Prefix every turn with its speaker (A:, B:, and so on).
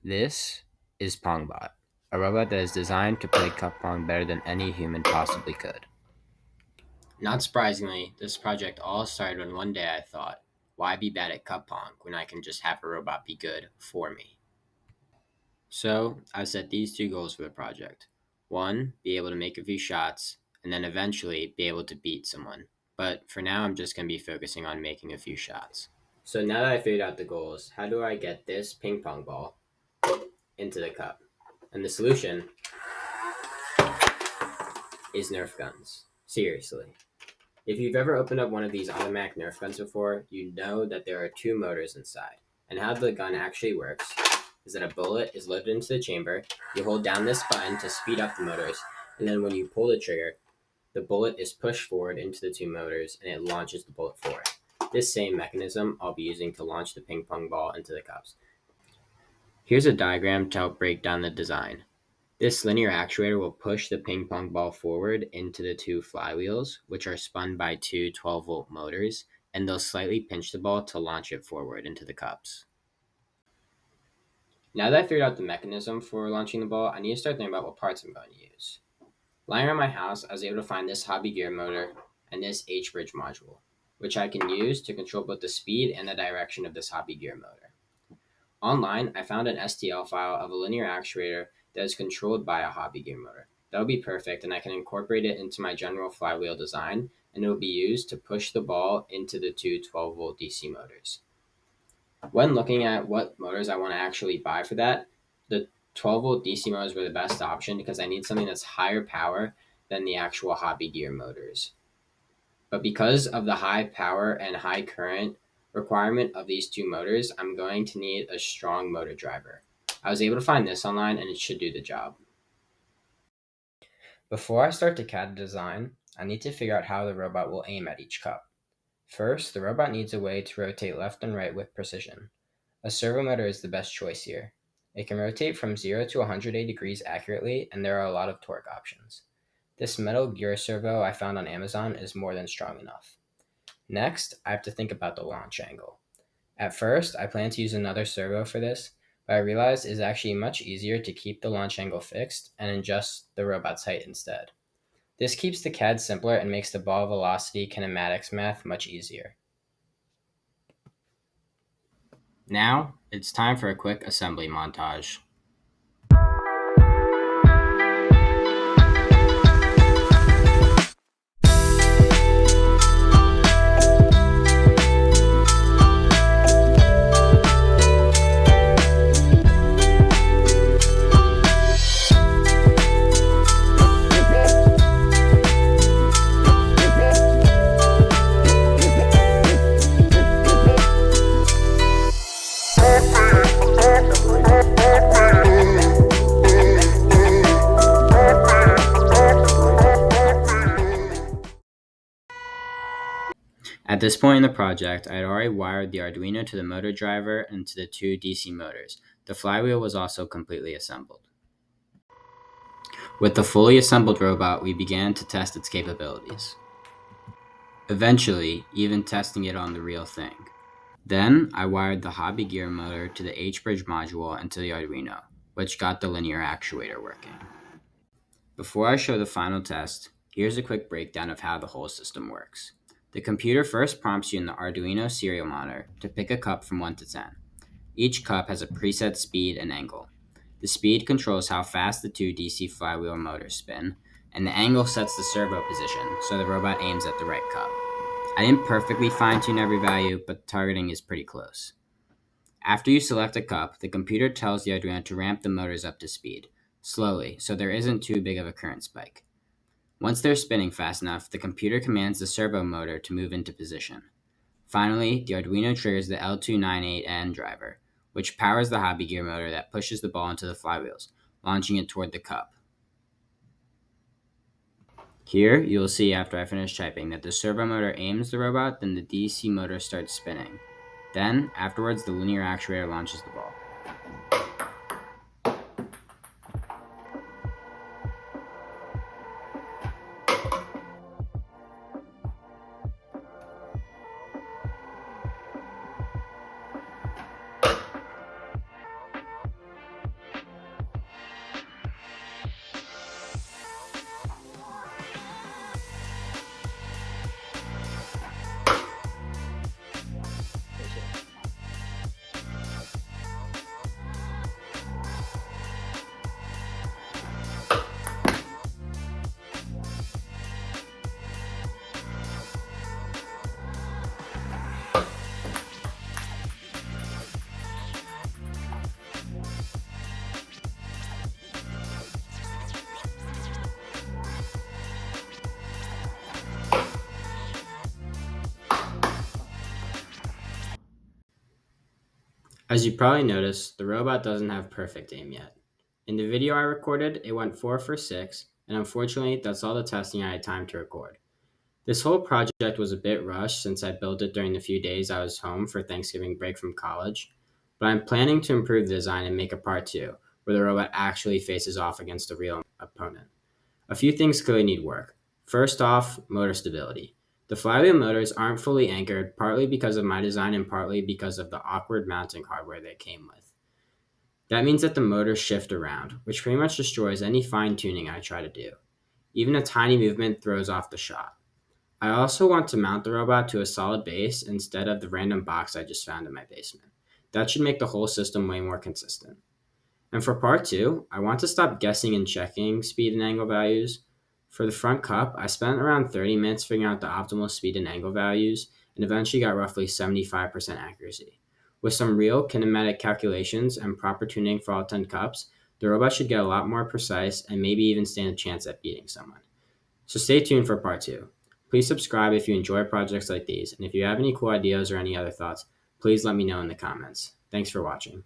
A: This is Pongbot, a robot that is designed to play cup pong better than any human possibly could.
B: Not surprisingly, this project all started when one day I thought, why be bad at cup pong when I can just have a robot be good for me? So I set these two goals for the project. One, be able to make a few shots, and then eventually be able to beat someone. But for now, I'm just going to be focusing on making a few shots. So now that I figured out the goals, how do I get this ping pong ball into the cup? And the solution is Nerf guns. Seriously. If you've ever opened up one of these automatic Nerf guns before, you know that there are two motors inside. And how the gun actually works is that a bullet is loaded into the chamber, you hold down this button to speed up the motors, and then when you pull the trigger, the bullet is pushed forward into the two motors and it launches the bullet forward. This same mechanism I'll be using to launch the ping pong ball into the cups. Here's a diagram to help break down the design. This linear actuator will push the ping pong ball forward into the two flywheels, which are spun by two 12-volt motors, and they'll slightly pinch the ball to launch it forward into the cups. Now that I figured out the mechanism for launching the ball, I need to start thinking about what parts I'm going to use. Lying around my house, I was able to find this hobby gear motor and this H-bridge module, which I can use to control both the speed and the direction of this hobby gear motor. Online, I found an STL file of a linear actuator that is controlled by a hobby gear motor. That'll be perfect, and I can incorporate it into my general flywheel design, and it will be used to push the ball into the two 12-volt DC motors. When looking at what motors I want to actually buy for that, the 12-volt DC motors were the best option because I need something that's higher power than the actual hobby gear motors. But because of the high power and high current requirement of these two motors, I'm going to need a strong motor driver. I was able to find this online and it should do the job. Before I start to CAD design, I need to figure out how the robot will aim at each cup. First, the robot needs a way to rotate left and right with precision. A servo motor is the best choice here. It can rotate from 0 to 180 degrees accurately, and there are a lot of torque options. This metal gear servo I found on Amazon is more than strong enough. Next, I have to think about the launch angle. At first, I planned to use another servo for this, but I realized it's actually much easier to keep the launch angle fixed and adjust the robot's height instead. This keeps the CAD simpler and makes the ball velocity kinematics math much easier. Now, it's time for a quick assembly montage. At this point in the project, I had already wired the Arduino to the motor driver and to the two DC motors. The flywheel was also completely assembled. With the fully assembled robot, we began to test its capabilities. Eventually, even testing it on the real thing. Then, I wired the hobby gear motor to the H-bridge module and to the Arduino, which got the linear actuator working. Before I show the final test, here's a quick breakdown of how the whole system works. The computer first prompts you in the Arduino serial monitor to pick a cup from 1 to 10. Each cup has a preset speed and angle. The speed controls how fast the two DC flywheel motors spin, and the angle sets the servo position so the robot aims at the right cup. I didn't perfectly fine-tune every value, but the targeting is pretty close. After you select a cup, the computer tells the Arduino to ramp the motors up to speed, slowly, so there isn't too big of a current spike. Once they're spinning fast enough, the computer commands the servo motor to move into position. Finally, the Arduino triggers the L298N driver, which powers the hobby gear motor that pushes the ball into the flywheels, launching it toward the cup. Here, you'll see after I finish typing that the servo motor aims the robot, then the DC motor starts spinning. Then, afterwards, the linear actuator launches the ball. As you probably noticed, the robot doesn't have perfect aim yet. In the video I recorded, it went 4 for 6, and unfortunately, that's all the testing I had time to record. This whole project was a bit rushed since I built it during the few days I was home for Thanksgiving break from college, but I'm planning to improve the design and make a part 2, where the robot actually faces off against a real opponent. A few things clearly need work. First off, motor stability. The flywheel motors aren't fully anchored, partly because of my design and partly because of the awkward mounting hardware they came with. That means that the motors shift around, which pretty much destroys any fine tuning I try to do. Even a tiny movement throws off the shot. I also want to mount the robot to a solid base instead of the random box I just found in my basement. That should make the whole system way more consistent. And for part 2, I want to stop guessing and checking speed and angle values. For the front cup, I spent around 30 minutes figuring out the optimal speed and angle values and eventually got roughly 75% accuracy. With some real kinematic calculations and proper tuning for all 10 cups, the robot should get a lot more precise and maybe even stand a chance at beating someone. So stay tuned for part 2. Please subscribe if you enjoy projects like these, and if you have any cool ideas or any other thoughts, please let me know in the comments. Thanks for watching.